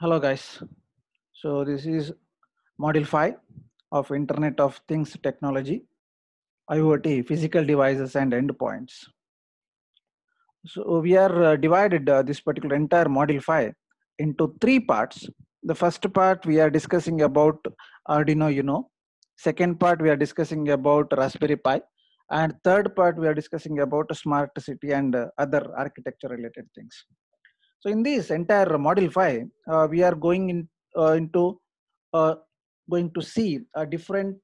Hello guys. So this is module 5 of Internet of Things Technology, IoT, physical devices and endpoints. So we are divided this particular entire module 5 into three parts. The first part we are discussing about Arduino Uno. Second part we are discussing about Raspberry Pi. And third part we are discussing about smart city and other architecture related things. So in this entire module 5, we are into uh, going to see different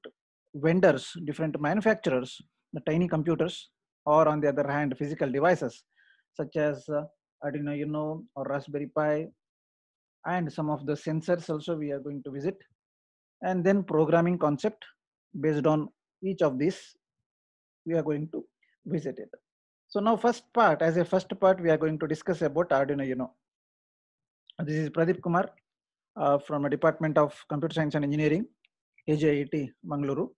vendors, different manufacturers, the tiny computers, or on the other hand, physical devices such as Arduino Uno or Raspberry Pi, and some of the sensors also we are going to visit, and then programming concept based on each of these we are going to visit it. So now as a first part, we are going to discuss about Arduino Uno. This is Pradeep Kumar from a Department of Computer Science and Engineering, AJIT, Mangaluru.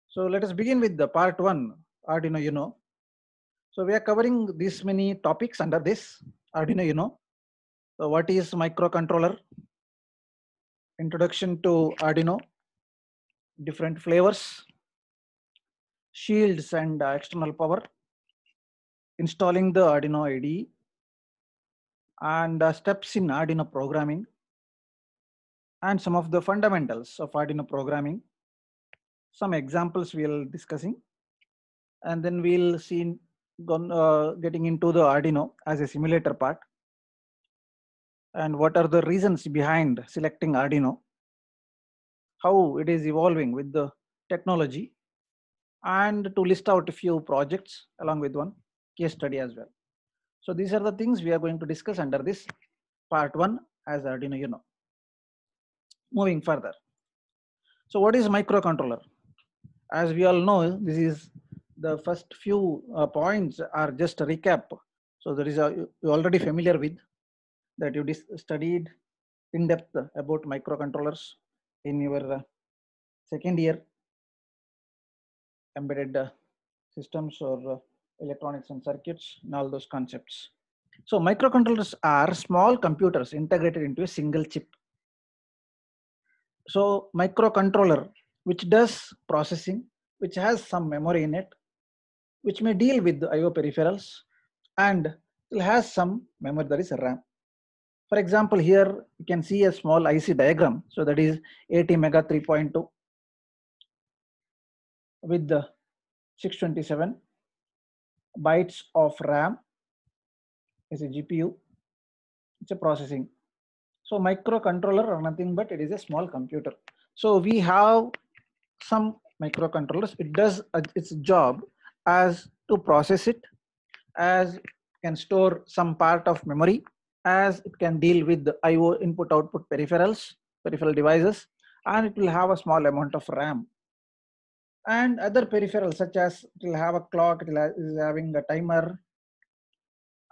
So let us begin with the part 1, Arduino Uno. So we are covering this many topics under this Arduino Uno. So what is microcontroller? Introduction to Arduino, different flavors, shields and external power, installing the Arduino IDE, and steps in Arduino programming, and some of the fundamentals of Arduino programming. Some examples we'll discussing, and then we'll see getting into the Arduino as a simulator part, and what are the reasons behind selecting Arduino, how it is evolving with the technology, and to list out a few projects along with one case study as well. So these are the things we are going to discuss under this part 1 as Arduino Uno. Moving further. So what is microcontroller? As we all know, this is the first few points are just a recap. So there is you're already familiar with that you studied in depth about microcontrollers in your second year embedded systems or electronics and circuits and all those concepts. So microcontrollers are small computers integrated into a single chip. So microcontroller, which does processing, which has some memory in it, which may deal with the IO peripherals, and it has some memory, that is RAM. For example, here you can see a small IC diagram. So that is ATmega 3.2 with the 627 bytes of RAM is a GPU. It's a processing. So microcontroller are nothing but it is a small computer. So we have some microcontrollers. It does its job as to process it, as can store some part of memory, as it can deal with the IO input output peripherals, peripheral devices, and it will have a small amount of RAM. And other peripherals such as it will have a clock, is having a timer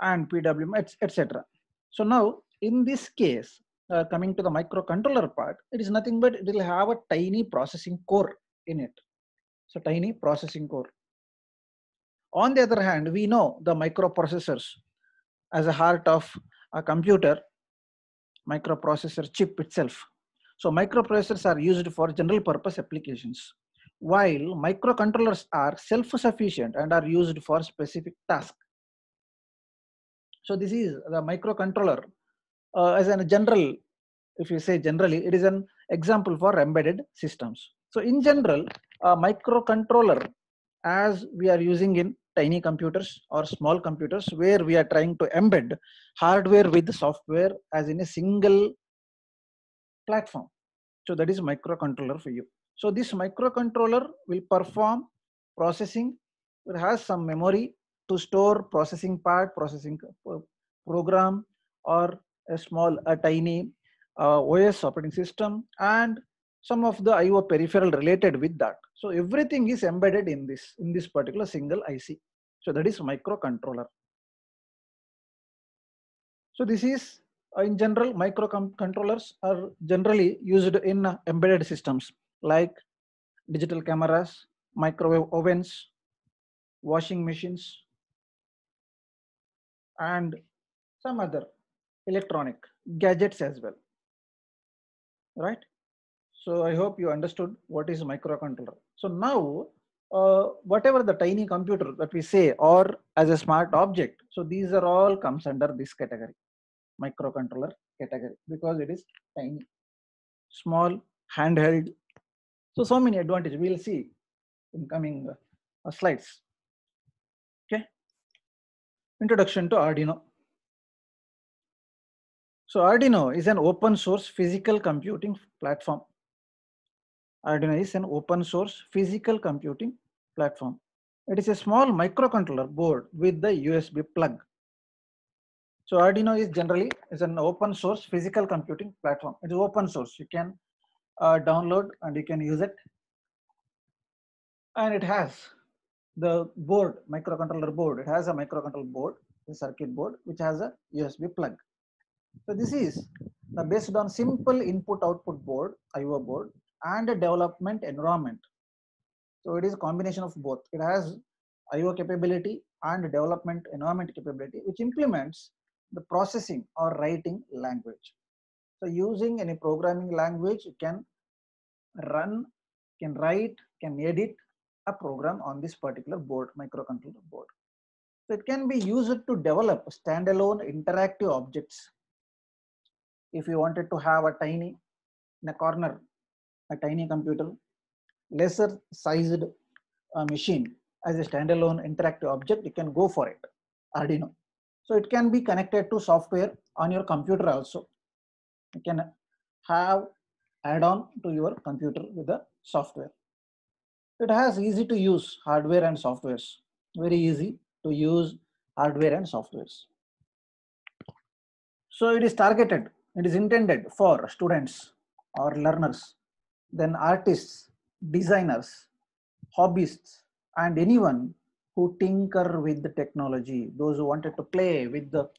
and PWM, etc. So now in this case, coming to the microcontroller part, it is nothing but it will have a tiny processing core in it. So tiny processing core. On the other hand, we know the microprocessors as a heart of a computer, microprocessor chip itself. So microprocessors are used for general purpose applications, while microcontrollers are self-sufficient and are used for specific tasks. So this is the microcontroller as a general, if you say generally, it is an example for embedded systems. So in general, a microcontroller, as we are using in tiny computers or small computers, where we are trying to embed hardware with software as in a single platform. So that is microcontroller for you. So this microcontroller will perform processing. It has some memory to store processing part, processing program, or a tiny OS operating system, and some of the IO peripheral related with that. So everything is embedded in this particular single IC. So that is microcontroller. So this is in general, microcontrollers are generally used in embedded systems like digital cameras, microwave ovens, washing machines, and some other electronic gadgets as well, right? So I hope you understood what is microcontroller. So now, whatever the tiny computer that we say, or as a smart object, so these are all comes under this category, microcontroller category, because it is tiny, small, handheld. So many advantages we'll see in coming slides. Okay. Introduction to Arduino. So Arduino is an open source physical computing platform. Arduino is an open source physical computing platform. It is a small microcontroller board with the USB plug. So Arduino is generally an open source physical computing platform. It is open source. You can download and you can use it. And it has the board, microcontroller board. It has a microcontroller board, a circuit board, which has a USB plug. So this is based on simple input-output board, I/O board, and a development environment. So it is a combination of both. It has I/O capability and development environment capability, which implements the processing or writing language. So using any programming language, you can run, can write, can edit a program on this particular board, microcontroller board. So it can be used to develop standalone interactive objects. If you wanted to have a tiny, in a corner, a tiny computer, lesser sized machine as a standalone interactive object, you can go for it, Arduino. So it can be connected to software on your computer also. You can have add-on to your computer with the software. It has easy to use hardware and softwares. Very easy to use hardware and softwares. So it is targeted, it is intended for students or learners, then artists, designers, hobbyists, and anyone who tinker with the technology, those who wanted to play with the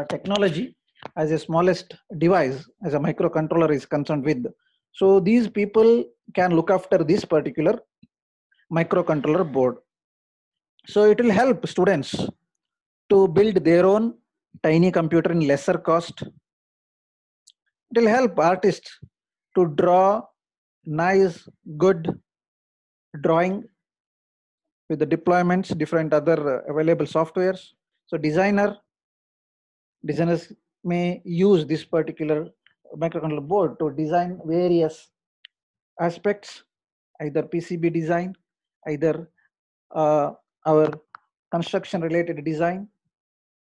technology as a smallest device, as a microcontroller is concerned with. So these people can look after this particular microcontroller board. So it will help students to build their own tiny computer in lesser cost. It will help artists to draw nice, good drawing with the deployments, different other available softwares. So designers may use this particular microcontroller board to design various aspects, either PCB design, either our construction related design,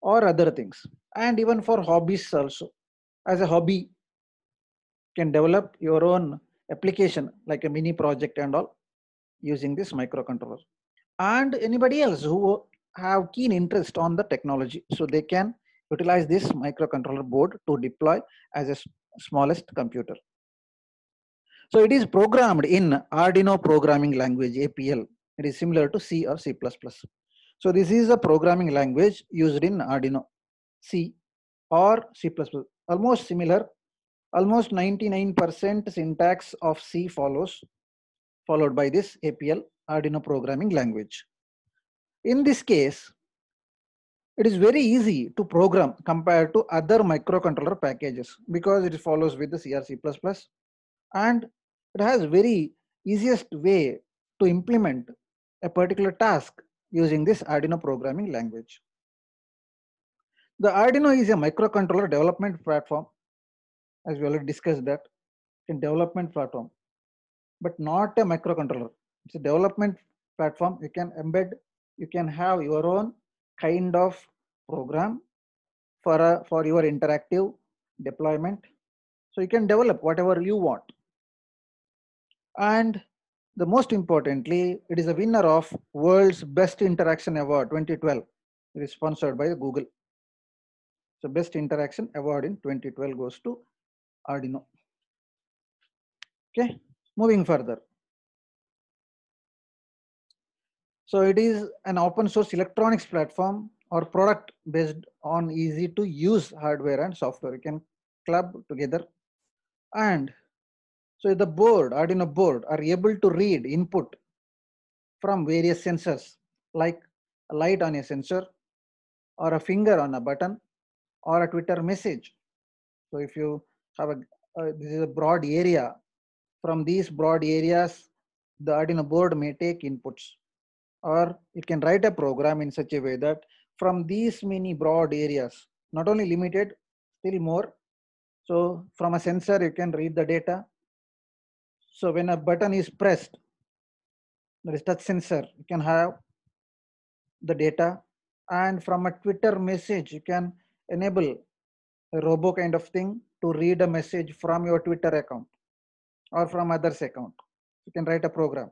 or other things. And even for hobbies also, as a hobby, can develop your own application like a mini project and all using this microcontroller. And anybody else who have keen interest on the technology, so they can utilize this microcontroller board to deploy as a smallest computer. So it is programmed in Arduino programming language, APL. It is similar to C or C++. So this is a programming language used in Arduino, C or C++, almost similar. Almost 99% syntax of C follows, followed by this APL, Arduino programming language. In this case, it is very easy to program compared to other microcontroller packages because it follows with the C or C++, and it has very easiest way to implement a particular task using this Arduino programming language. The Arduino is a microcontroller development platform, as we already discussed that, in development platform, but not a microcontroller. It's a development platform. You can embed, you can have your own kind of program for your interactive deployment. So you can develop whatever you want. And the most importantly, it is a winner of World's Best Interaction Award 2012. It is sponsored by Google. So Best Interaction Award in 2012 goes to Arduino. Okay, moving further. So it is an open source electronics platform or product based on easy to use hardware and software. You can club together. And so the board, Arduino board, are able to read input from various sensors like a light on a sensor or a finger on a button or a Twitter message. So if you have a, this is a broad area, from these broad areas, the Arduino board may take inputs, or it can write a program in such a way that from these many broad areas, not only limited, still more. So from a sensor, you can read the data. So when a button is pressed, there is touch sensor, you can have the data. And from a Twitter message, you can enable a robo kind of thing to read a message from your Twitter account or from others account. You can write a program.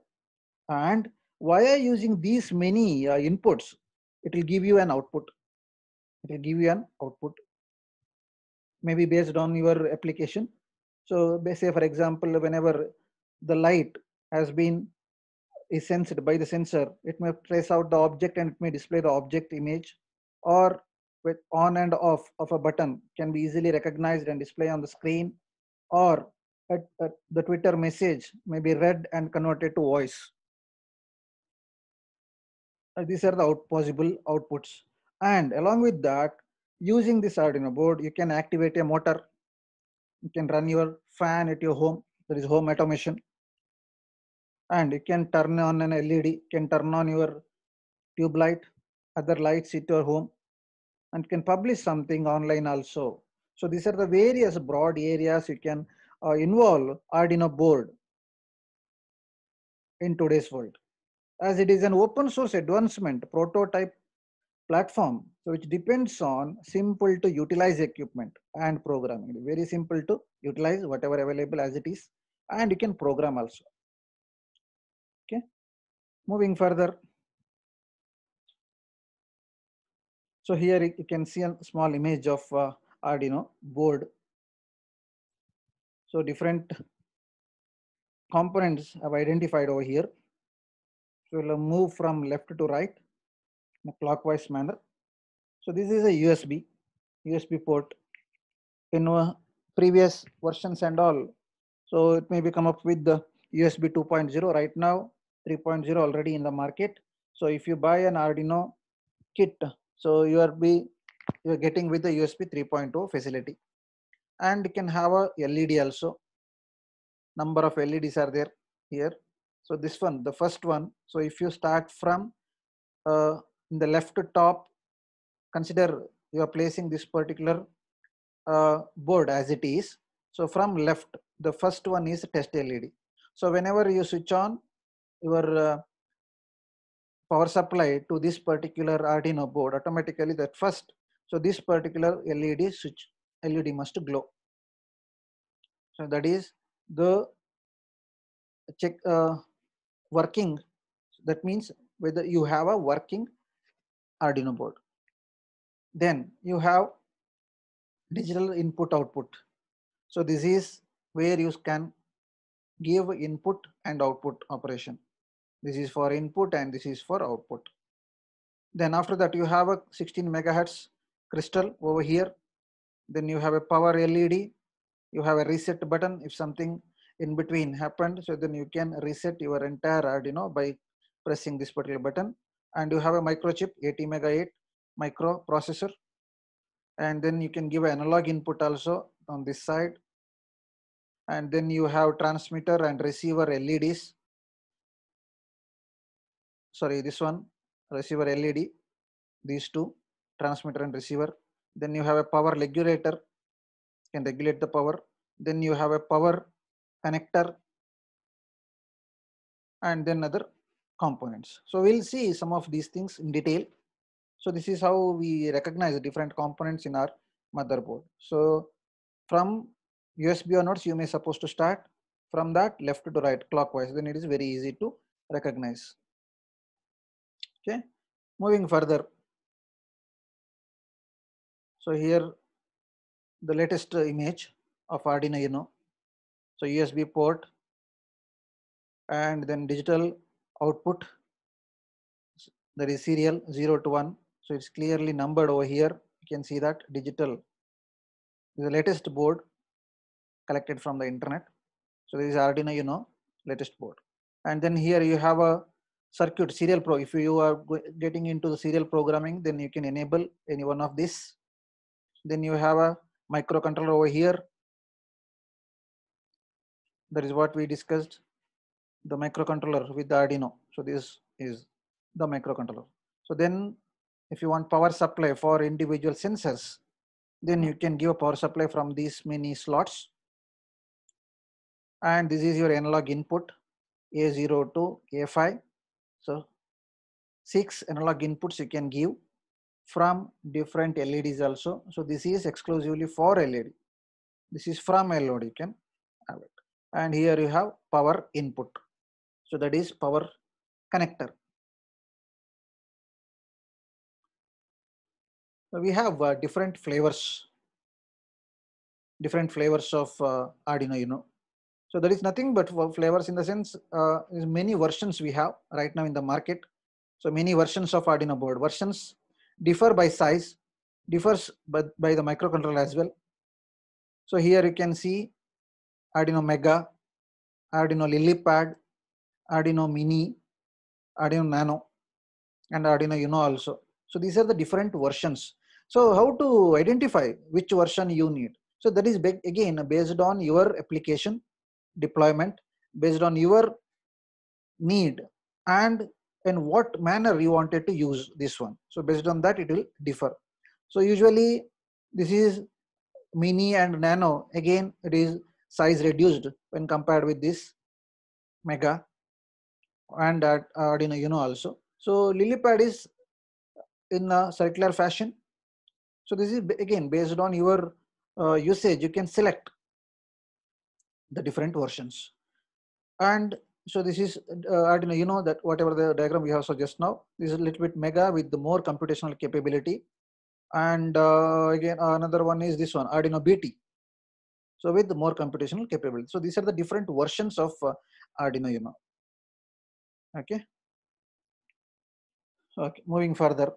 And via using these many inputs, it will give you an output. It will give you an output, maybe based on your application. So say for example, whenever the light has been is sensed by the sensor, it may trace out the object and it may display the object image, or with on and off of a button can be easily recognized and display on the screen, or the Twitter message may be read and converted to voice. These are the possible outputs. And along with that, using this Arduino board, you can activate a motor. You can run your fan at your home. That is home automation. And you can turn on an LED, can turn on your tube light, other lights at your home, and can publish something online also. So these are the various broad areas you can involve Arduino board in today's world. As it is an open source advancement prototype platform, so which depends on simple to utilize equipment and programming. Very simple to utilize whatever available as it is, and you can program also. Okay, moving further. So here you can see a small image of Arduino board. So different components I've identified over here. So we'll move from left to right in a clockwise manner. So this is a USB port. In previous versions and all, so it may be come up with the USB 2.0. Right now 3.0 already in the market. So if you buy an Arduino kit, so you're getting with the USB 3.0 facility, and you can have a LED also. Number of LEDs are there here. So this one, the first one. So if you start from in the left top, consider you are placing this particular board as it is. So from left, the first one is test LED. So whenever you switch on your power supply to this particular Arduino board, automatically that first, so this particular LED must glow. So that is the check working. That means whether you have a working Arduino board. Then you have digital input output. So this is where you can give input and output operation. This is for input and this is for output. Then after that you have a 16 megahertz crystal over here. Then you have a power LED. You have a reset button if something in between happened. So then you can reset your entire Arduino by pressing this particular button. And you have a microchip ATmega8 microprocessor. And then you can give an analog input also on this side. And then you have transmitter and receiver LEDs. Sorry, this one, receiver LED, these two, transmitter and receiver. Then you have a power regulator, can regulate the power. Then you have a power connector, and then other components. So we'll see some of these things in detail. So this is how we recognize the different components in our motherboard. So from USB onwards, you may supposed to start from that left to right clockwise. Then it is very easy to recognize. Okay, moving further. So here the latest image of Arduino Uno. So USB port and then digital output, that is serial 0 to 1. So it's clearly numbered over here. You can see that digital is the latest board collected from the internet. So this is Arduino Uno latest board. And then here you have a circuit serial pro. If you are getting into the serial programming, then you can enable any one of this. Then you have a microcontroller over here. That is what we discussed, the microcontroller with the Arduino. So this is the microcontroller. So then if you want power supply for individual sensors, then you can give a power supply from these many slots. And this is your analog input, A0 to A5. So 6 analog inputs you can give from different LEDs also. So this is exclusively for LED. This is from LED, you can have it. And here you have power input. So that is power connector. So we have different flavors of Arduino, you know. So there is nothing but flavors in the sense is many versions we have right now in the market. So many versions of Arduino board. Versions differ by size, differs by the microcontroller as well. So here you can see Arduino Mega, Arduino LilyPad, Arduino Mini, Arduino Nano, and Arduino Uno also. So these are the different versions. So how to identify which version you need? So that is again based on your application deployment, based on your need, and in what manner you wanted to use this one. So based on that it will differ. So usually this is Mini and Nano. Again it is size reduced when compared with this Mega and Arduino Uno also. So LilyPad is in a circular fashion. So this is again based on your usage. You can select the different versions. And so this is Arduino, you know that whatever the diagram we have so just now, this is a little bit Mega with the more computational capability. And again, another one is this one, Arduino BT. So with the more computational capability. So these are the different versions of Arduino, you know. Okay. Okay, moving further.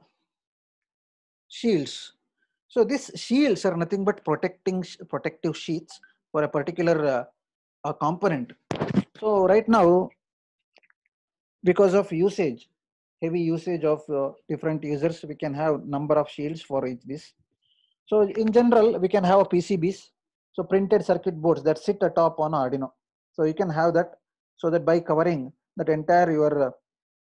Shields. So these shields are nothing but protective sheets for a particular component. So right now, because of usage, heavy usage of different users, we can have number of shields for each this. So in general, we can have a PCBs, so printed circuit boards that sit atop on Arduino. So you can have that, so that by covering that entire your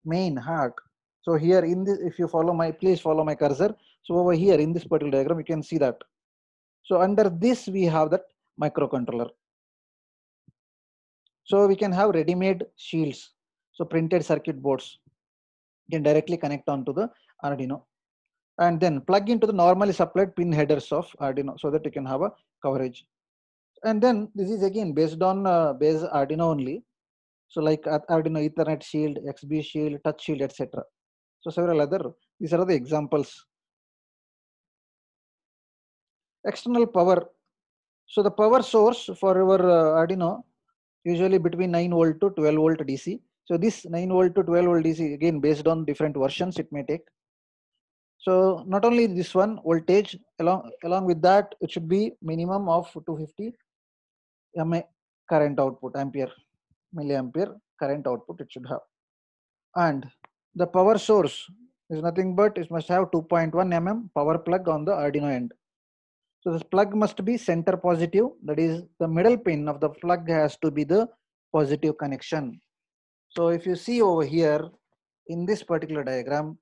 main heart. So here in this, if you follow my, please follow my cursor. So over here in this particular diagram, you can see that. So under this, we have that microcontroller. So we can have ready-made shields, so printed circuit boards. You can directly connect onto the Arduino and then plug into the normally supplied pin headers of Arduino so that you can have a coverage. And then this is again based on base Arduino only. So like Arduino Ethernet shield, XB shield, touch shield, etc. So several other, these are the examples. External power. So the power source for our Arduino usually between 9 volt to 12 volt DC. So this 9 volt to 12 volt DC again based on different versions it may take. So not only this one voltage, along with that, it should be minimum of 250 mA current output, milliampere current output it should have. And the power source is nothing but it must have 2.1 mm power plug on the Arduino end. So this plug must be center positive, that is the middle pin of the plug has to be the positive connection. So if you see over here in this particular diagram,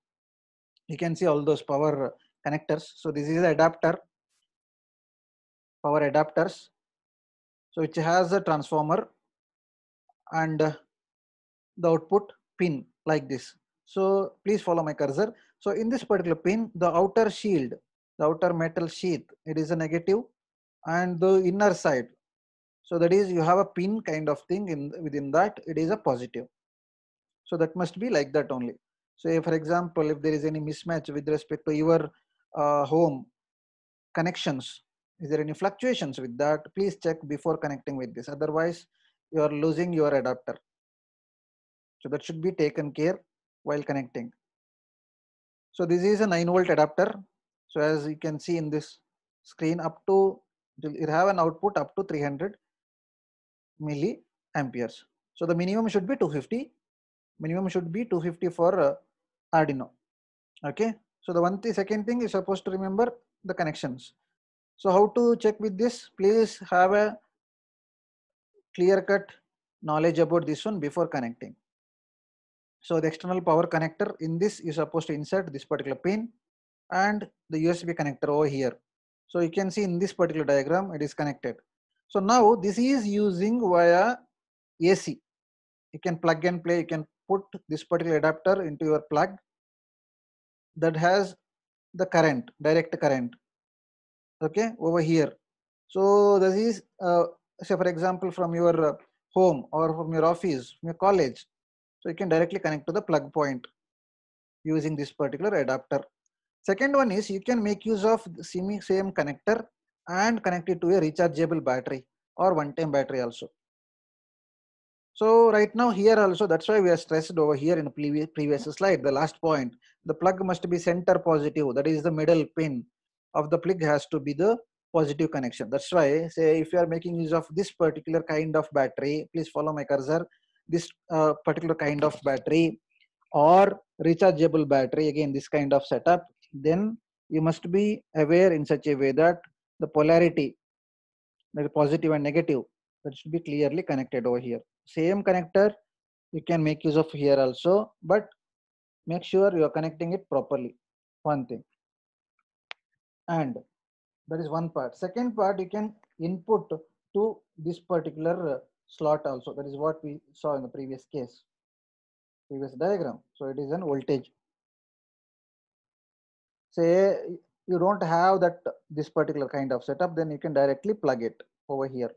you can see all those power connectors. So this is the adapter, power adapters. So it has a transformer and the output pin like this. So please follow my cursor. So in this particular pin, the outer shield, the outer metal sheath, it is a negative, and the inner side. So that is you have a pin kind of thing within that, it is a positive. So that must be like that only. So for example, if there is any mismatch with respect to your home connections, is there any fluctuations with that? Please check before connecting with this. Otherwise, you are losing your adapter. So that should be taken care while connecting. So this is a 9 volt adapter. So as you can see in this screen, up to it have an output up to 300 milliamperes. So the minimum should be 250. Minimum should be 250 for Arduino. Okay. So the second thing is supposed to remember the connections. So how to check with this? Please have a clear-cut knowledge about this one before connecting. So the external power connector, in this you're supposed to insert this particular pin and the USB connector over here. So you can see in this particular diagram it is connected. So now this is using via AC. You can plug and play. You can put this particular adapter into your plug that has the current, direct current, okay, over here. So this is say for example from your home or from your office, from your college. So you can directly connect to the plug point using this particular adapter. Second one is you can make use of the same connector and connect it to a rechargeable battery or one-time battery also. So right now here also, that's why we are stressed over here in the previous slide, the last point, the plug must be center positive. That is the middle pin of the plug has to be the positive connection. That's why say if you are making use of this particular kind of battery, please follow my cursor, this particular kind of battery or rechargeable battery, again this kind of setup, then you must be aware in such a way that the polarity, the positive and negative, that should be clearly connected over here. Same connector you can make use of here also, but make sure you are connecting it properly. One thing, and that is one part. Second part, you can input to this particular slot also. That is what we saw in the previous case, previous diagram. So it is an voltage. Say you don't have that this particular kind of setup, then you can directly plug it over here.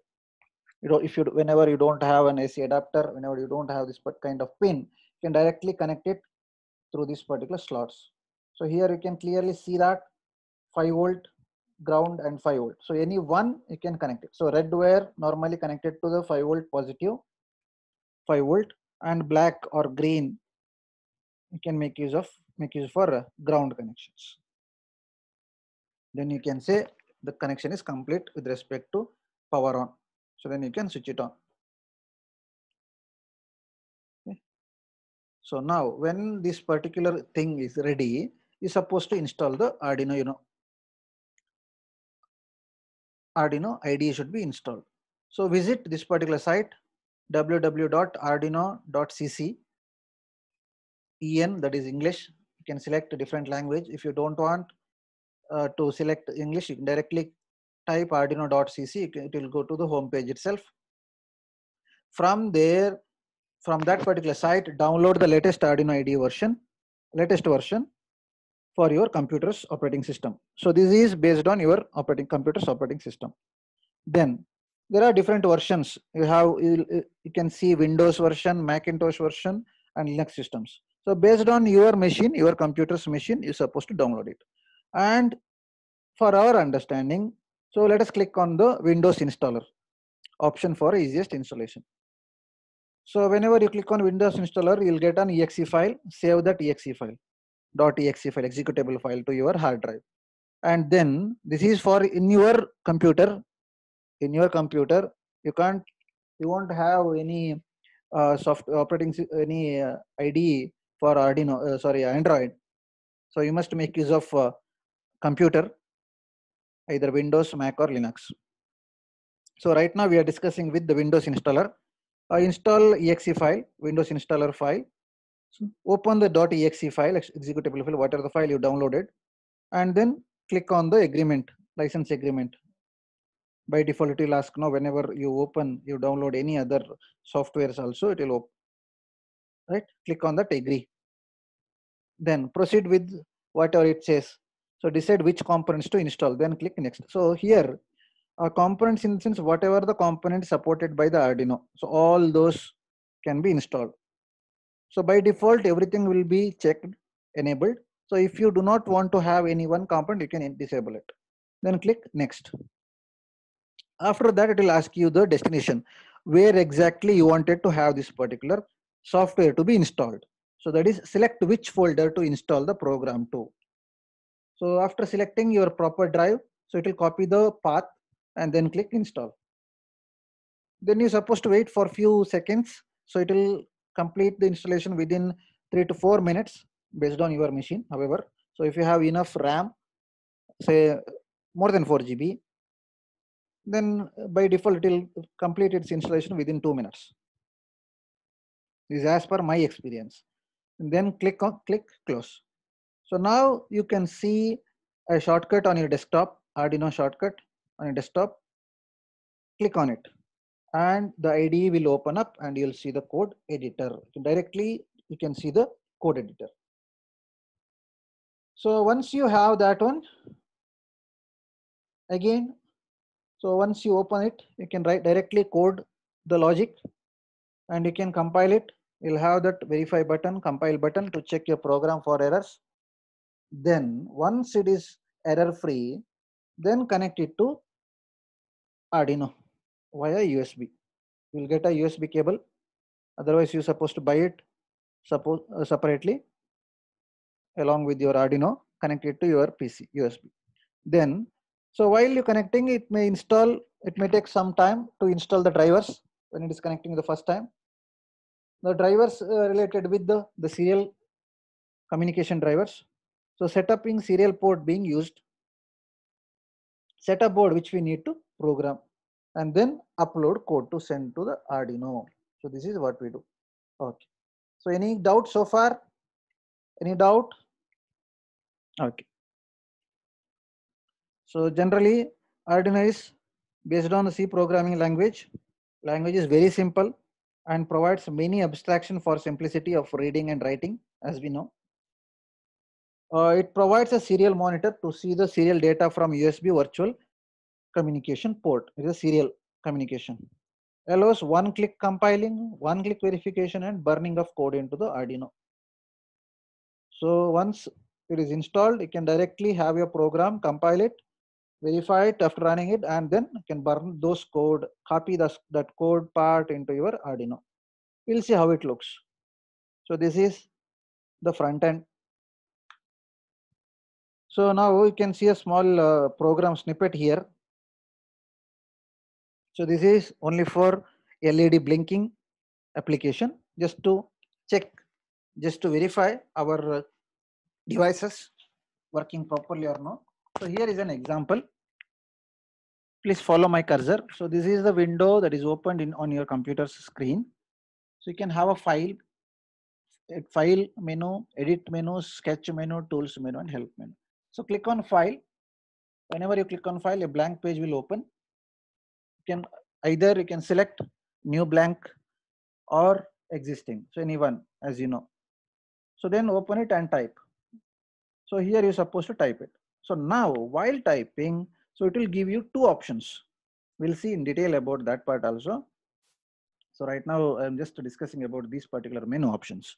You know, if you whenever you don't have an AC adapter, whenever you don't have this kind of pin, you can directly connect it through these particular slots. So here you can clearly see that 5 volt ground and 5 volt. So any one you can connect it. So red wire normally connected to the 5 volt positive, 5 volt, and black or green you can make use for ground connections. Then you can say the connection is complete with respect to power on. So then you can switch it on. Okay. So now when this particular thing is ready, you're supposed to install the Arduino, Arduino IDE should be installed. So visit this particular site, www.arduino.cc, EN, that is English. You can select a different language. If you don't want to select English, you can directly type arduino.cc. It will go to the home page itself. From there, from that particular site, download the latest Arduino IDE version, latest version for your computer's operating system. So this is based on your computer's operating system. Then there are different versions. You can see Windows version, Macintosh version, and Linux systems. So based on your machine, your computer's machine, you're supposed to download it. And for our understanding, so let us click on the Windows installer option for easiest installation. So whenever you click on Windows installer, you'll get an exe file. Save that exe file, .exe file, executable file to your hard drive. And then this is for in your computer. In your computer, you won't have any any IDE for Arduino, Android. So you must make use of computer, either Windows, Mac, or Linux. So right now we are discussing with the Windows installer. Install exe file, Windows installer file. So open the .exe file, executable file, whatever the file you downloaded, and then click on the agreement, license agreement. By default, it will ask now whenever you download any other softwares also, it will open. Right? Click on that agree. Then proceed with whatever it says. So decide which components to install. Then click next. So here, components in the sense whatever the component supported by the Arduino. So all those can be installed. So by default, everything will be checked, enabled. So if you do not want to have any one component, you can disable it. Then click next. After that, it will ask you the destination, where exactly you wanted to have this particular software to be installed. So that is select which folder to install the program to. So after selecting your proper drive, so it will copy the path and then click install. Then you're supposed to wait for a few seconds. So it will complete the installation within 3 to 4 minutes based on your machine. However, so if you have enough RAM, say more than 4 GB, then by default it will complete its installation within 2 minutes. This is as per my experience. And then click close. So now you can see a shortcut on your desktop, Arduino shortcut on your desktop. Click on it and the IDE will open up and you'll see the code editor. Directly you can see the code editor. So once you have that one, again, so once you open it, you can write directly code the logic and you can compile it. You'll have that verify button, compile button to check your program for errors. Then once it is error free, then connect it to Arduino via USB. You'll get a USB cable. Otherwise, you're supposed to buy it separately along with your Arduino, connect it to your PC USB. Then, so while you're connecting, it may take some time to install the drivers when it is connecting the first time. The drivers related with the serial communication drivers. So setuping serial port being used, setup board which we need to program, and then upload code to send to the Arduino. So this is what we do. Okay. So any doubt so far? Any doubt? Okay. So generally Arduino is based on the C programming language. Language is very simple and provides many abstraction for simplicity of reading and writing, as we know. It provides a serial monitor to see the serial data from USB virtual communication port. It is a serial communication. Allows one-click compiling, one-click verification, and burning of code into the Arduino. So once it is installed, you can directly have your program, compile it, verify it after running it, and then you can burn those code, copy that code part into your Arduino. We'll see how it looks. So this is the front end. So now you can see a small program snippet here. So this is only for LED blinking application, just to check, just to verify our devices working properly or not. So here is an example. Please follow my cursor. So this is the window that is opened on your computer's screen. So you can have a file menu, edit menu, sketch menu, tools menu, and help menu. So click on file. Whenever you click on file, a blank page will open. You can select new blank or existing. So anyone, as you know. So then open it and type. So here you're supposed to type it. So now while typing, so it will give you two options. We'll see in detail about that part also. So right now I'm just discussing about these particular menu options.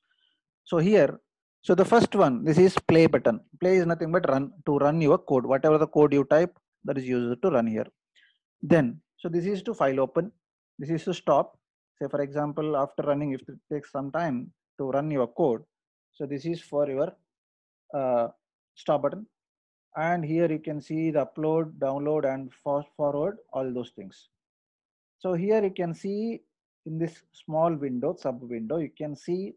So here, so the first one, this is play button. Play is nothing but run your code. Whatever the code you type, that is used to run here. Then, so this is to file open. This is to stop. Say for example, after running, if it takes some time to run your code. So this is for your stop button. And here you can see the upload, download, and fast forward, all those things. So here you can see in this small window, sub window, you can see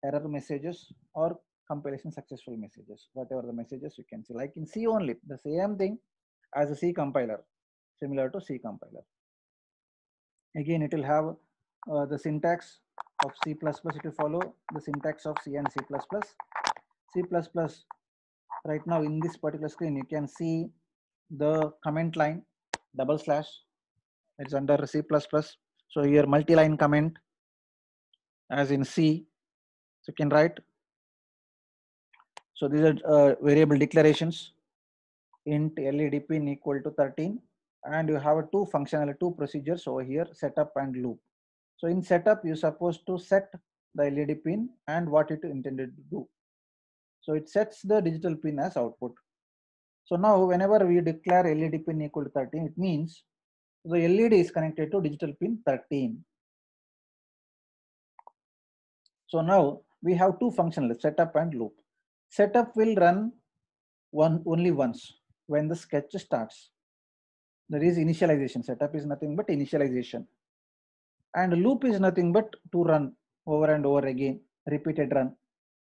error messages or compilation successful messages. Whatever the messages you can see, like in C only, the same thing as a C compiler, similar to C compiler. Again, it will have the syntax of C++. It will follow the syntax of C and C++. C++. Right now in this particular screen, you can see the comment line // it's under C++. So here multi-line comment as in C. So you can write. So these are variable declarations. Int LED pin equal to 13, and you have two procedures over here, setup and loop. So in setup, you're supposed to set the LED pin and what it intended to do. So it sets the digital pin as output. So now whenever we declare LED pin equal to 13, it means the LED is connected to digital pin 13. So now we have two functions, setup and loop. Setup will run only once when the sketch starts. There is initialization. Setup is nothing but initialization. And loop is nothing but to run over and over again, repeated run.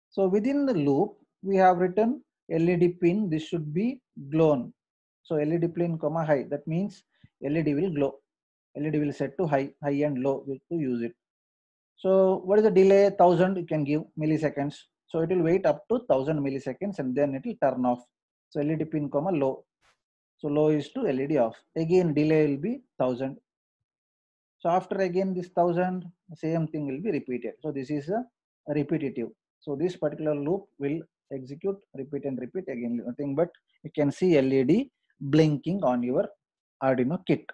So within the loop, we have written LED pin, this should be glown. So LED pin, high. That means LED will glow. LED will set to high and low to use it. So what is the delay? 1000 you can give milliseconds. So it will wait up to 1000 milliseconds and then it will turn off. So LED pin comma low. So low is to LED off. Again delay will be 1000. So after again this 1000, same thing will be repeated. So this is a repetitive. So this particular loop will execute, repeat and repeat again. Nothing but you can see LED blinking on your Arduino kit.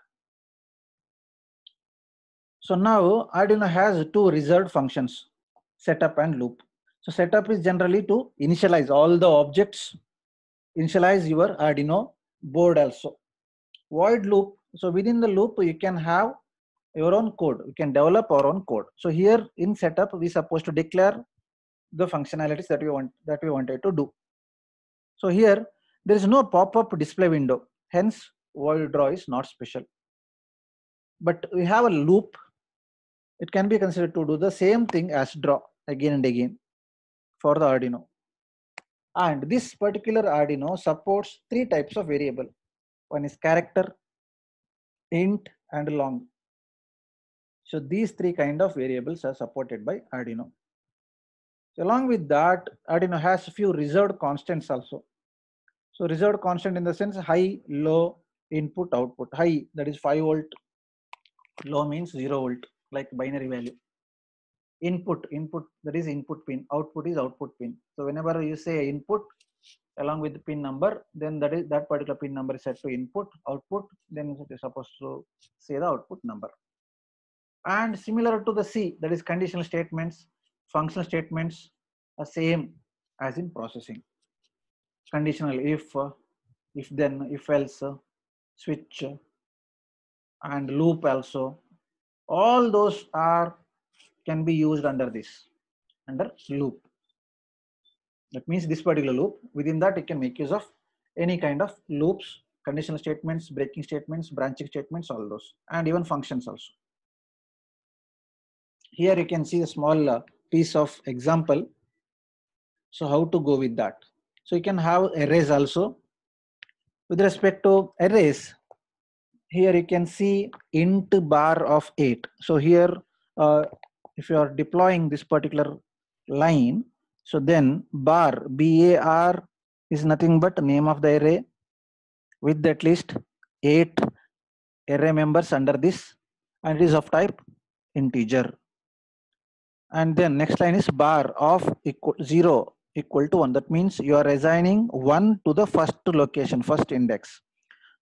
So now Arduino has two reserved functions, setup and loop. So setup is generally to initialize all the objects, initialize your Arduino board also. Void loop, so within the loop you can have your own code, you can develop our own code. So here in setup we supposed to declare the functionalities that we wanted to do. So here there is no pop-up display window, hence void draw is not special. But we have a loop. It can be considered to do the same thing as draw again and again for the Arduino. And this particular Arduino supports three types of variable. One is character, int, and long. So these three kind of variables are supported by Arduino. So along with that, Arduino has a few reserved constants also. So reserved constant in the sense high, low, input, output. High, that is 5 volt. Low means 0 volt, like binary value. Input, that is input pin. Output is output pin. So whenever you say input along with the pin number, then that particular pin number is set to input, output, then it is supposed to say the output number. And similar to the C, that is conditional statements, functional statements are same as in processing. Conditional if then, if else, switch, and loop also. All those can be used under loop. That means this particular loop, within that you can make use of any kind of loops, conditional statements, breaking statements, branching statements, all those, and even functions also. Here you can see a small piece of example. So how to go with that? So you can have arrays also. With respect to arrays, here you can see int bar of 8. So here, if you are deploying this particular line, so then bar, bar is nothing but name of the array with at least 8 array members under this, and it is of type integer. And then next line is bar of 0 equal to 1. That means you are assigning 1 to the first location, first index.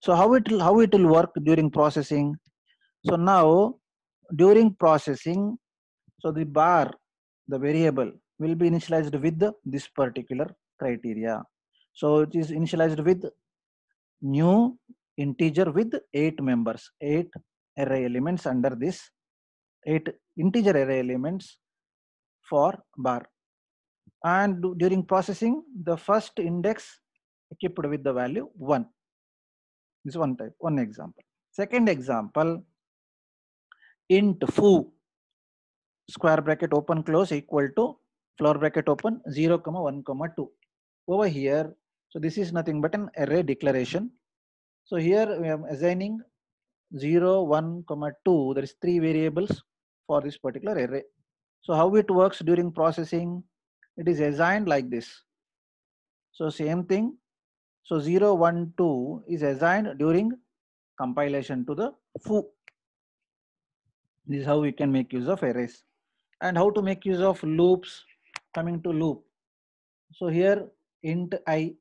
So how it will work during processing? So now during processing, so the bar, the variable, will be initialized with this particular criteria. So it is initialized with new integer with 8 members, 8 array elements under this, 8 integer array elements for bar. And during processing, the first index kept with the value 1. This is one example. Second example, int foo, square bracket open close equal to floor bracket open 0, 1, 2. Over here, so this is nothing but an array declaration. So here we are assigning 0, 1, 2. There is 3 variables for this particular array. So how it works during processing? It is assigned like this. So same thing. So 0, 1, 2 is assigned during compilation to the foo. This is how we can make use of arrays. And how to make use of loops. Coming to loop. So here int I,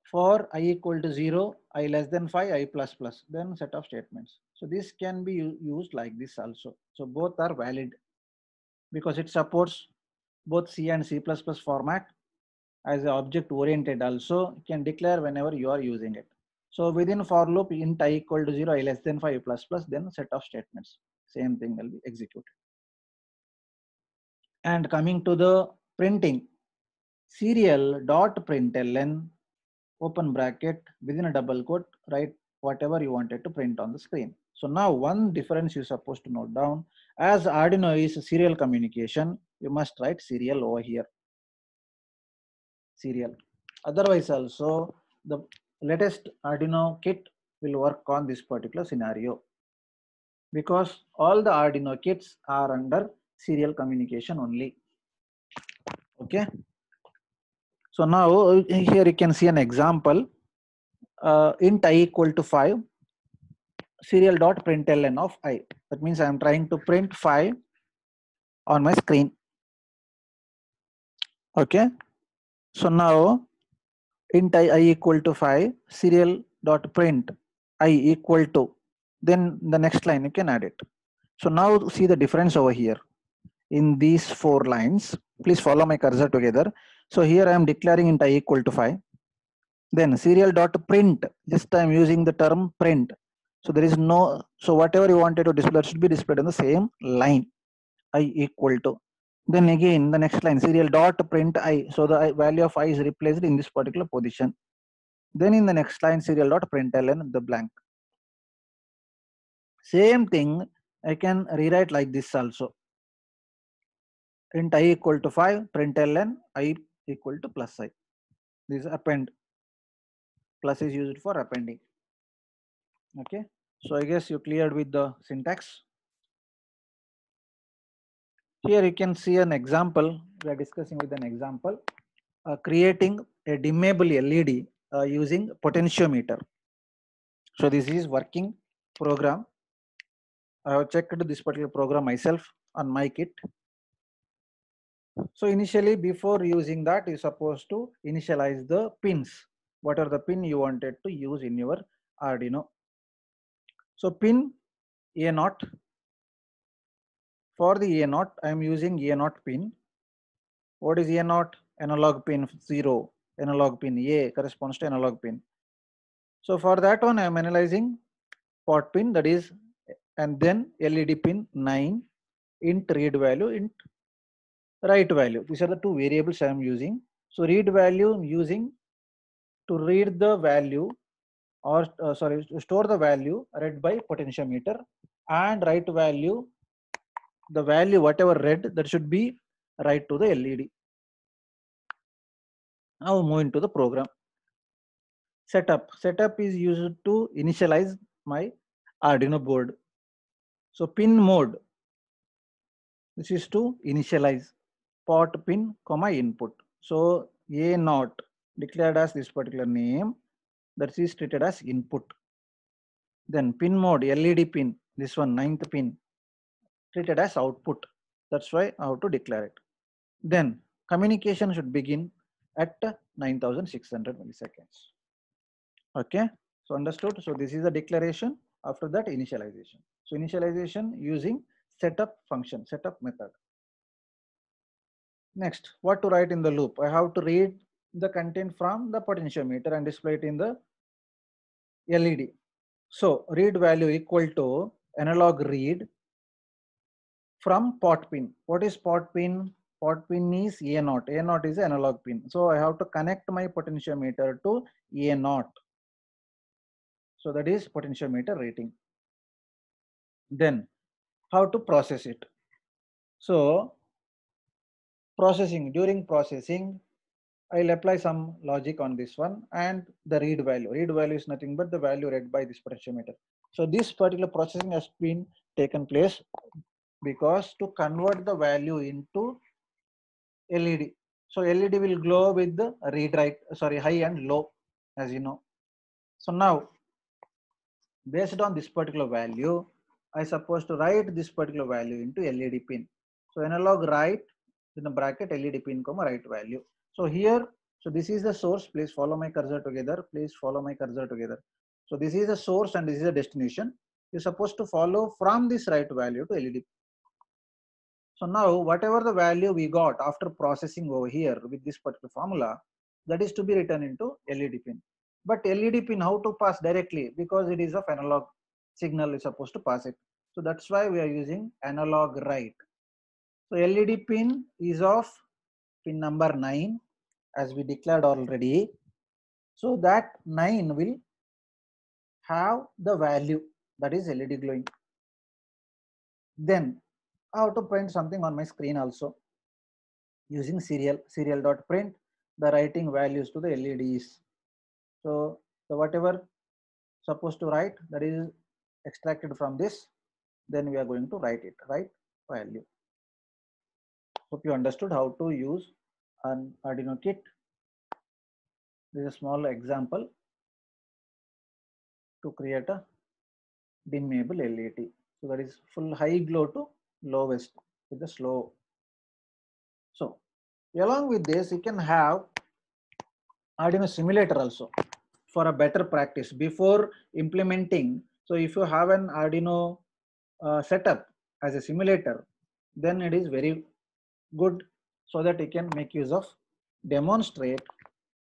for I equal to 0, I less than 5, I plus plus, then set of statements. So this can be used like this also. So both are valid because it supports both C and C++ format. As an object oriented also, you can declare whenever you are using it. So within for loop, int I equal to 0, I less than 5 plus plus, then set of statements. Same thing will be executed. And coming to the printing, serial.println, open bracket, within a double quote, write whatever you wanted to print on the screen. So now one difference you're supposed to note down, as Arduino is serial communication, you must write serial over here. Serial. Otherwise also, the latest Arduino kit will work on this particular scenario because all the Arduino kits are under serial communication only. Okay. So now here you can see an example. Int I equal to 5, serial dot println of I. That means I am trying to print 5 on my screen. Okay. So now int I equal to 5, serial dot print I equal to, then the next line you can add it. So now see the difference over here in these 4 lines. Please follow my cursor together. So here I am declaring int I equal to 5. Then serial dot print, just I am using the term print. So there is no, so whatever you wanted to display, that should be displayed on the same line, I equal to. Then again the next line, serial dot print I. So the value of I is replaced in this particular position. Then in the next line, serial dot println the blank. Same thing I can rewrite like this also. Int I equal to 5, println I equal to plus I. This is append. Plus is used for appending. Okay. So I guess you cleared with the syntax. Here you can see an example. We are discussing with an example. Creating a dimmable LED using potentiometer. So this is working program. I have checked this particular program myself on my kit. So initially, before using that, you're supposed to initialize the pins. What are the pin you wanted to use in your Arduino? So pin A0. For the A0, I am using A0 pin. What is A0? Analog pin 0. Analog pin A corresponds to analog pin. So for that one, I am analyzing pot pin, that is, and then LED pin 9, int read value, int write value. These are the two variables I am using. So read value I'm using to read the value, or sorry, to store the value read by potentiometer, and write value, the value whatever read, that should be write to the LED. Now move into the program. Setup is used to initialize my Arduino board. So pin mode, this is to initialize pot pin comma input. So A0 declared as this particular name, that is treated as input. Then pin mode, LED pin, this one 9th pin, treated as output. That's why I have to declare it. Then communication should begin at 9600 milliseconds. Okay, so understood. So this is the declaration. After that, initialization. So initialization using setup function, setup method. Next, what to write in the loop? I have to read the content from the potentiometer and display it in the LED. So read value equal to analog read from pot pin. What is pot pin? Pot pin is A0. A0 is analog pin. So I have to connect my potentiometer to A0. So that is potentiometer rating. Then how to process it? So processing, during processing, I'll apply some logic on this one, and the read value. Read value is nothing but the value read by this potentiometer. So this particular processing has been taken place because to convert the value into LED. So LED will glow with the read write, sorry, high and low, as you know. So now, based on this particular value, I supposed to write this particular value into LED pin. So analog write in the bracket LED pin comma write value. So here, so this is the source. Please follow my cursor together. Please follow my cursor together. So this is the source and this is the destination. You're supposed to follow from this write value to LED. So now whatever the value we got after processing over here with this particular formula, that is to be written into LED pin. But LED pin, how to pass directly? Because it is of analog signal is supposed to pass it. So that's why we are using analog write. So LED pin is of pin number 9, as we declared already. So that 9 will have the value, that is LED glowing. Then I have to print something on my screen also using serial dot print the writing values to the LEDs. So So whatever supposed to write, that is extracted from this, then we are going to write it, write value. Hope you understood how to use an Arduino kit. This is a small example to create a dimmable LED. So that is full high glow to lowest with the slow. So along with this, you can have Arduino simulator also for a better practice before implementing. So if you have an Arduino setup as a simulator, then it is very good so that you can make use of demonstrate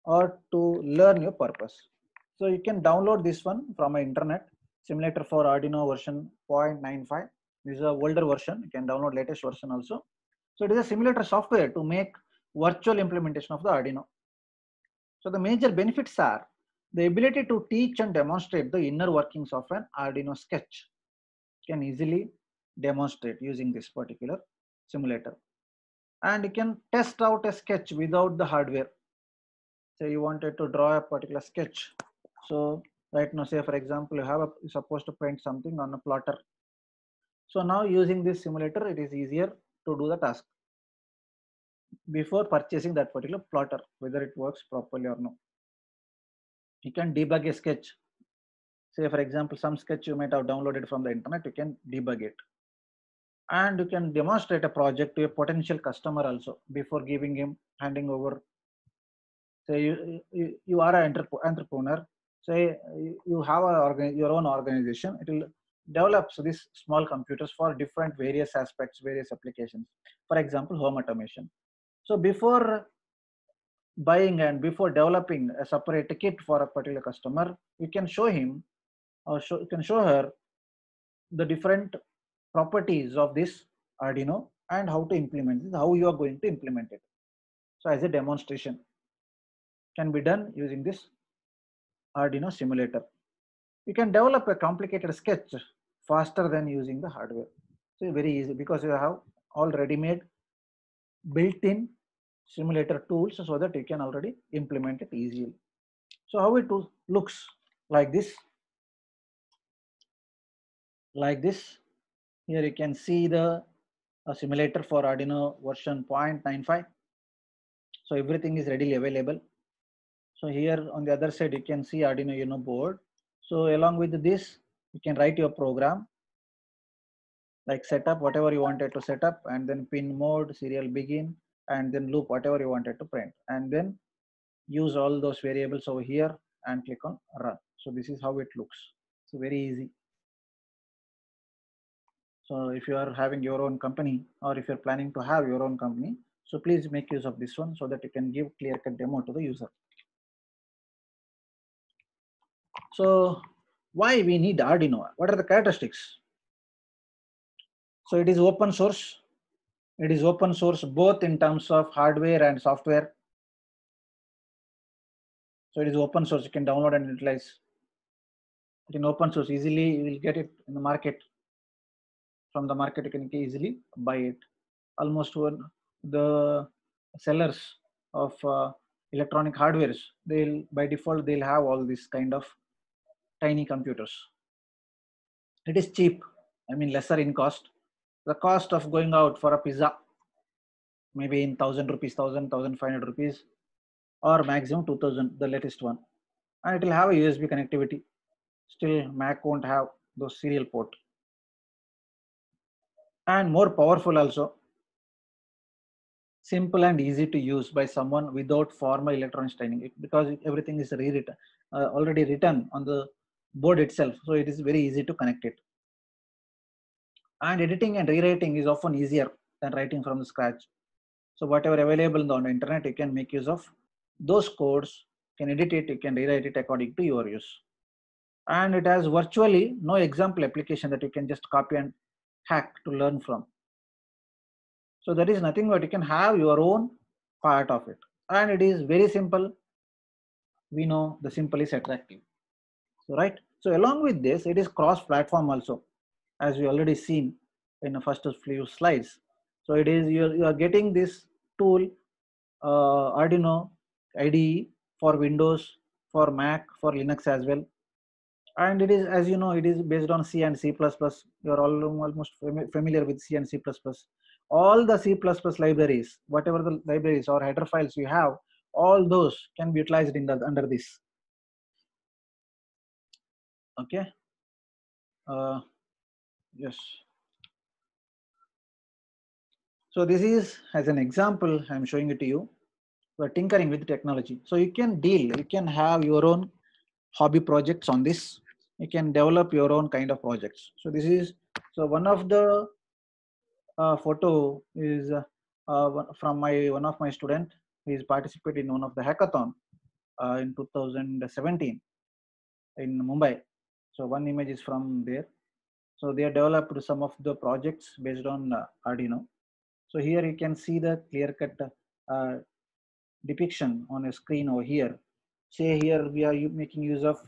or to learn your purpose. So you can download this one from internet, simulator for Arduino version 0.95. This is a older version. You can download latest version also. So it is a simulator software to make virtual implementation of the Arduino. So the major benefits are the ability to teach and demonstrate the inner workings of an Arduino sketch. You can easily demonstrate using this particular simulator. And you can test out a sketch without the hardware. Say you wanted to draw a particular sketch. So right now, say for example, you're supposed to paint something on a plotter. So now using this simulator, it is easier to do the task before purchasing that particular plotter, whether it works properly or no. You can debug a sketch. Say for example, some sketch you might have downloaded from the internet, you can debug it. And you can demonstrate a project to a potential customer also before giving him, handing over. Say you are an entrepreneur. Say you have your own organization. It will develop these small computers for different various aspects, various applications. For example, home automation. So before buying and before developing a separate kit for a particular customer, you can show him or you can show her the different properties of this Arduino and how to implement this, how you are going to implement it. So as a demonstration can be done using this Arduino simulator. You can develop a complicated sketch faster than using the hardware. So very easy because you have all ready-made built-in simulator tools so that you can already implement it easily. So how it looks like this. Like this. Here you can see the simulator for Arduino version 0.95. So everything is readily available. So here on the other side, you can see Arduino Uno board. So along with this, you can write your program, like setup, whatever you wanted to set up, and then pin mode, serial begin, and then loop, whatever you wanted to print, and then use all those variables over here and click on run. So this is how it looks. So very easy. So if you are having your own company or if you're planning to have your own company, so please make use of this one so that you can give clear-cut demo to the user. So why we need Arduino? What are the characteristics? So it is open source. It is open source both in terms of hardware and software. So it is open source. You can download and utilize it in open source easily. You will get it in the market. From the market, you can easily buy it. Almost the sellers of electronic hardwares, they'll by default they'll have all this kind of tiny computers. It is cheap. I mean lesser in cost. The cost of going out for a pizza maybe in 1,000 rupees, 1,500 rupees, or maximum 2,000, the latest one. And it will have a USB connectivity. Still, Mac won't have those serial port. And more powerful also. Simple and easy to use by someone without formal electronics training because everything is rewritten, already written on the board itself. So it is very easy to connect it. And editing and rewriting is often easier than writing from the scratch. So whatever available on the internet, you can make use of those codes, can edit it, you can rewrite it according to your use. And it has virtually no example application that you can just copy and hack to learn from. So there is nothing but you can have your own part of it. And it is very simple. We know the simple is attractive. So right. So along with this, it is cross-platform also, as we already seen in the first few slides. So it is you are getting this tool Arduino IDE for Windows, for Mac, for Linux as well. And it is, as you know, it is based on C and C++. You're almost familiar with C and C++. All the C++ libraries, whatever the libraries or header files you have, all those can be utilized in the, under this. Okay. Yes. So this is as an example, I'm showing it to you. We're tinkering with technology. So you can have your own hobby projects on this. You can develop your own kind of projects. So this is, so one of the photo is from one of my student. He's participated in one of the hackathon in 2017 in Mumbai. So one image is from there. So they have developed some of the projects based on Arduino. So here you can see the clear-cut depiction on a screen over here. Say here we are making use of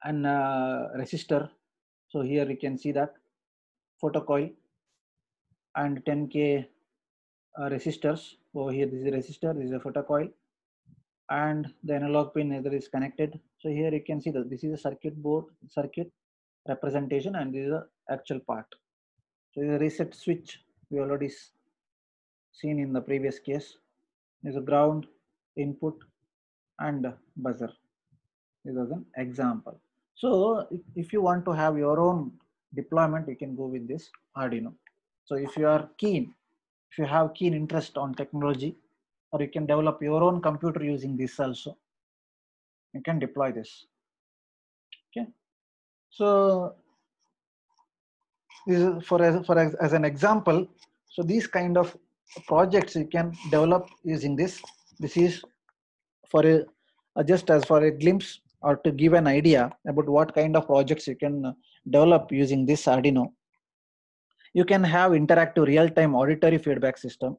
an resistor. So here you can see that photocoil and 10K resistors. Over here, this is a resistor, this is a photocoil, and the analog pin either is connected. So here you can see that this is a circuit board, circuit representation, and this is the actual part. So this is a reset switch we already seen in the previous case. Is a ground, input, and buzzer. This is an example. So if you want to have your own deployment, you can go with this Arduino. So if you are keen, if you have keen interest on technology, or you can develop your own computer using this also, you can deploy this. Okay. So this is as an example. So these kind of projects you can develop using this. This is for just as for a glimpse or to give an idea about what kind of projects you can develop using this Arduino. You can have interactive real-time auditory feedback system.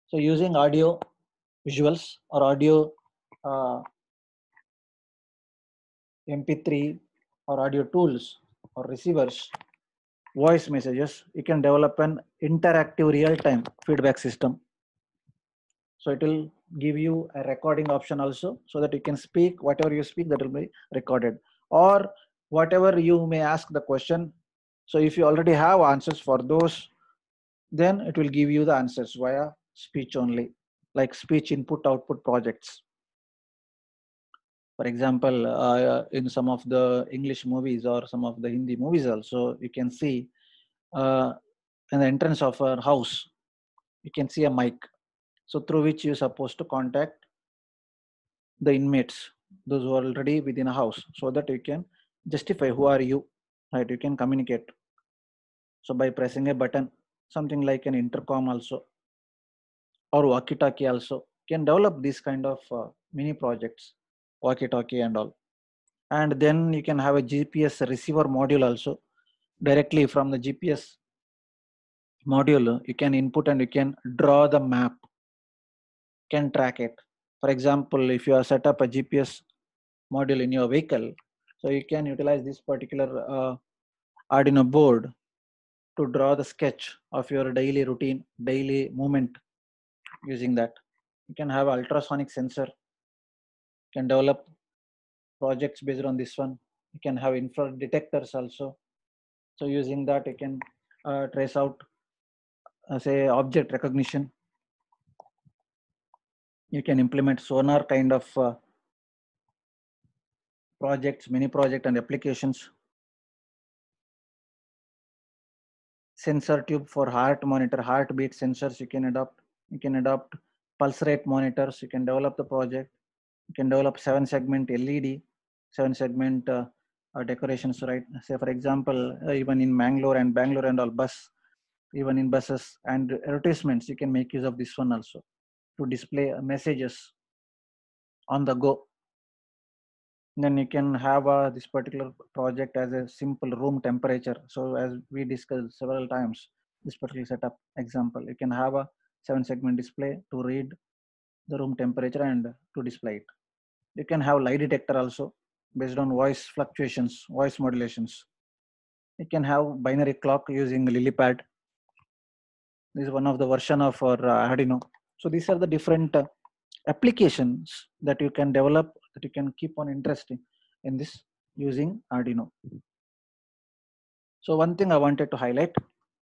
So using audio visuals or audio MP3 or audio tools or receivers, voice messages, you can develop an interactive real-time feedback system. So it will give you a recording option also, so that you can speak whatever you speak, that will be recorded, or whatever you may ask the question. So if you already have answers for those, then it will give you the answers via speech only, like speech input output projects. For example, in some of the English movies or some of the Hindi movies also, you can see in the entrance of a house, you can see a mic. So through which you're supposed to contact the inmates, those who are already within a house, so that you can justify who are you, right? You can communicate. So by pressing a button, something like an intercom also, or walkie-talkie also, can develop this kind of mini projects, walkie-talkie and all. And then you can have a GPS receiver module also. Directly from the GPS module, you can input and you can draw the map, can track it. For example, if you are set up a GPS module in your vehicle, so you can utilize this particular Arduino board to draw the sketch of your daily routine, daily movement using that. You can have ultrasonic sensor, you can develop projects based on this one. You can have infrared detectors also. So using that, you can trace out, say, object recognition. You can implement sonar kind of projects, mini project and applications. Sensor tube for heart monitor, heartbeat sensors you can adopt. You can adopt pulse rate monitors. You can develop the project. You can develop 7-segment LED, 7-segment decorations, right? Say for example, even in Bangalore and all bus, even in buses and advertisements, you can make use of this one also to display messages on the go. Then you can have this particular project as a simple room temperature. So as we discussed several times, this particular setup example, you can have a 7-segment display to read the room temperature and to display it. You can have lie detector also based on voice fluctuations, voice modulations. You can have binary clock using LilyPad. This is one of the version of our Arduino. So these are the different applications that you can develop, that you can keep on interesting in this using Arduino. So one thing I wanted to highlight.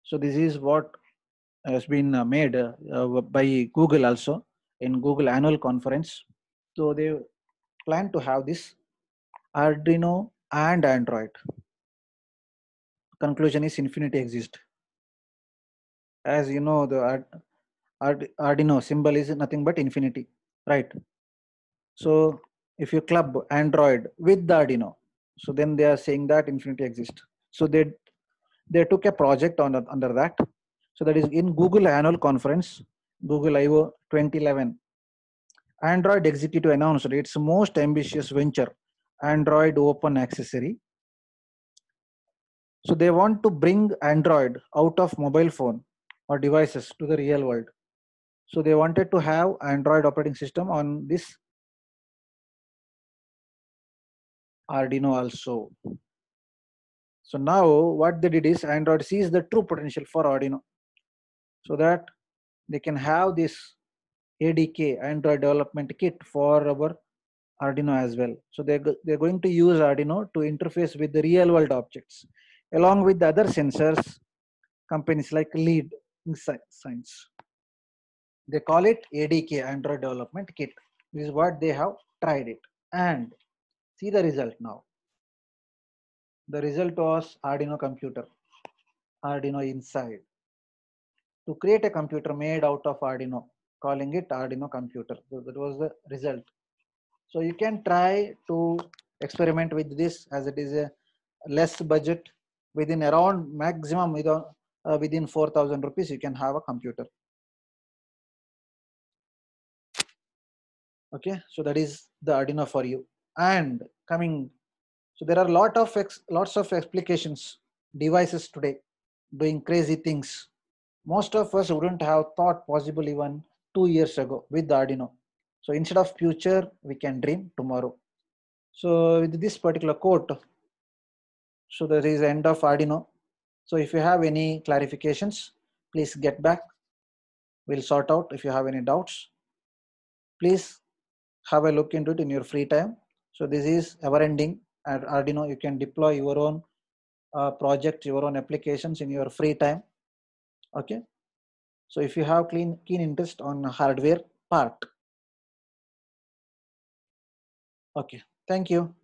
So this is what has been made by Google also in Google annual conference. So they plan to have this Arduino and Android. Conclusion is infinity exists. As you know, the Arduino symbol is nothing but infinity, right? So if you club Android with the Arduino, so then they are saying that infinity exists. So they took a project under that. So that is in Google annual conference, Google I/O 2011. Android executive announced its most ambitious venture, Android Open Accessory. So they want to bring Android out of mobile phone or devices to the real world. So they wanted to have Android operating system on this Arduino also. So now what they did is Android sees the true potential for Arduino, so that they can have this ADK, Android Development Kit, for our Arduino as well. So they're going to use Arduino to interface with the real world objects along with the other sensors, companies like Lead Science. They call it ADK, Android Development Kit. This is what they have tried it, and see the result now. The result was Arduino computer, Arduino Inside. To create a computer made out of Arduino, calling it Arduino computer. So that was the result. So you can try to experiment with this, as it is a less budget. Within around maximum within 4,000 rupees, you can have a computer. Okay, so that is the Arduino for you. And coming, so there are lots of applications, devices today doing crazy things. Most of us wouldn't have thought possible even 2 years ago with the Arduino. So instead of future, we can dream tomorrow. So with this particular quote, so that is the end of Arduino. So if you have any clarifications, please get back. We'll sort out. If you have any doubts, please have a look into it in your free time. So this is ever ending. At Arduino, you can deploy your own project, your own applications in your free time. Okay. So if you have keen interest on hardware part. Okay. Thank you.